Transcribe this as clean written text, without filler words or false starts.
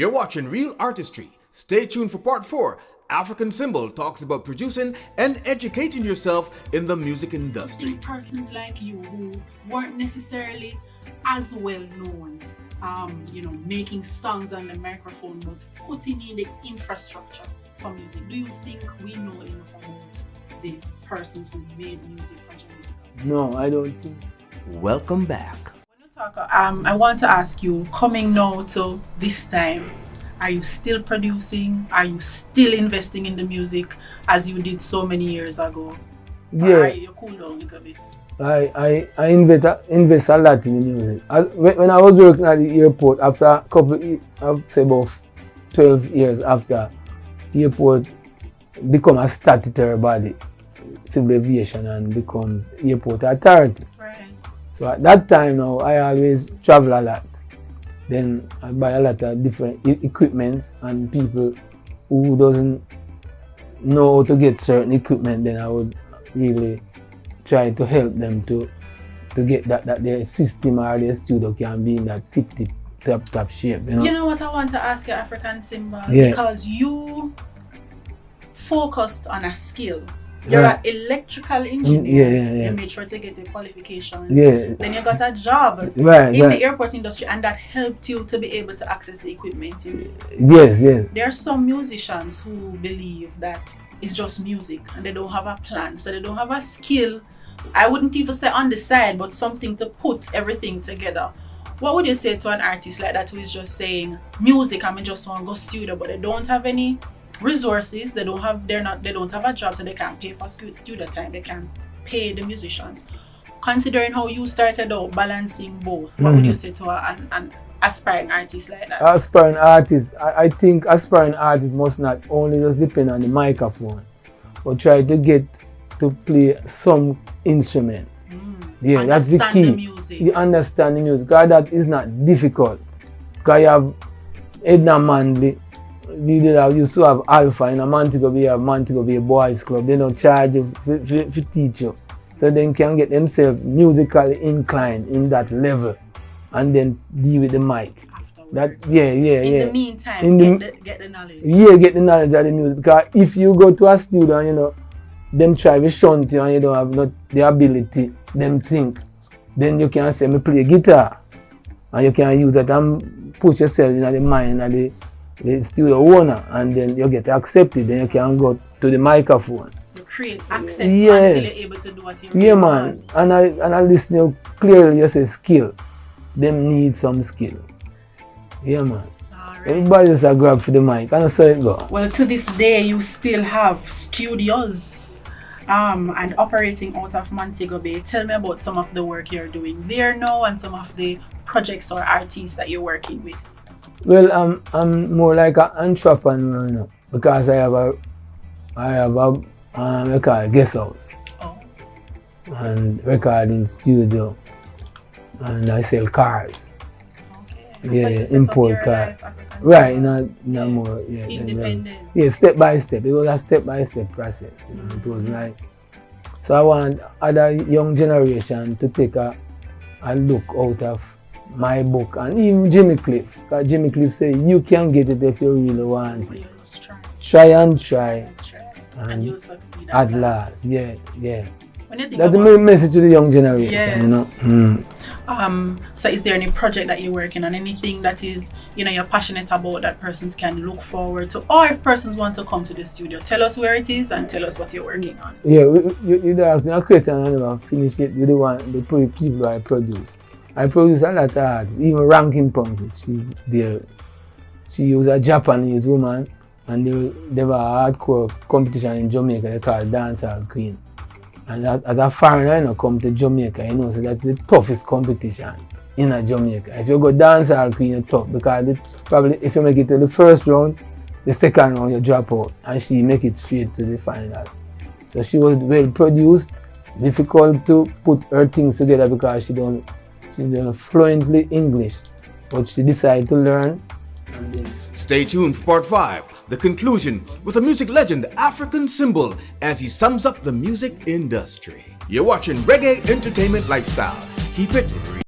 You're watching Real Artistry. Stay tuned for part 4. African Symbol talks about producing and educating yourself in the music industry. Persons like you who weren't necessarily as well known, making songs on the microphone, but putting in the infrastructure for music. Do you think we know enough about the persons who made music for Jamaica? No, I don't think. Welcome back. When you talk, I want to ask you, coming now to this time, are you still producing? Are you still investing in the music as you did so many years ago? Yeah. Or are you cool down a little bit? I invest a lot in the music. When I was working at the airport, after a couple, I'd say about 12 years after the airport become a statutory body, civil aviation, and becomes airport authority. Right. So at that time now, I always travel a lot. Then I buy a lot of different equipment, and people who doesn't know how to get certain equipment, then I would really try to help them to get that their system or their studio can be in that top shape. You know what I want to ask you, African Symbol? Yeah. Because you focused on a skill. You're an electrical engineer. Yeah. You made sure to get the qualifications. Yeah. Then you got a job in Right. the airport industry, and that helped you to be able to access the equipment. Yes. There are some musicians who believe that it's just music and they don't have a plan, so they don't have a skill. I wouldn't even say on the side, but something to put everything together. What would you say to an artist like that who is just saying music, I just want to go studio, but they don't have any resources, they don't have a job, so they can't pay for studio time, they can't pay the musicians. Considering how you started out balancing both, what would you say to an aspiring artist like that? Aspiring artists, I think aspiring artists must not only just depend on the microphone, but try to get to play some instrument. Yeah, that's the key. The music. You understand the music, because that is not difficult. Because you have Edna Manley, you used to have Alpha in a Montego Bay Boys Club. They don't charge you for teach you. So they can get themselves musically inclined in that level and then deal with the mic. Afterwards. In the meantime, get the knowledge. Yeah, get the knowledge of the music. Because if you go to a studio and them try to shunt you and you don't have not the ability, them think, then you can say, me play guitar. And you can use that and put yourself in the mind of the studio owner, and then you get accepted, then you can go to the microphone. You create access until you're able to do what you really want. And I listen you clearly, you say skill. Them need some skill. Yeah, man. Right. Everybody just a grab for the mic, and so it go. Well, to this day, you still have studios and operating out of Montego Bay. Tell me about some of the work you're doing there now and some of the projects or artists that you're working with. Well, I'm more like an entrepreneur now, because I have a guest house and recording studio, and I sell cars. Okay. Yeah, import cars. Right, more independent. Yeah, step by step. It was a step by step process. It was like, so I want other young generation to take a look out of my book, and even Jimmy Cliff. Because Jimmy Cliff say you can get it if you really want it. Try. And you'll succeed at last. Yeah. That's the message to the young generation. Yes. So is there any project that you're working on, anything that is you're passionate about that persons can look forward to, or if persons want to come to the studio, tell us where it is and tell us what you're working on? Yeah, you asked me a question and I never finish it. You the people I produce. I produce a lot of artists, even Rankin Pumpkin. She's there. She was a Japanese woman, and they were a hardcore competition in Jamaica. They call it Dancehall Queen. And as a foreigner, come to Jamaica, so that's the toughest competition in Jamaica. If you go Dancehall Queen, it's tough, because probably if you make it to the first round, the second round you drop out, and she make it straight to the final. So she was well produced, difficult to put her things together because she don't fluently English, but she decided to learn. Stay tuned for part 5, the conclusion, with a music legend, African Symbol, as he sums up the music industry. You're watching Reggae Entertainment Lifestyle. Keep it real.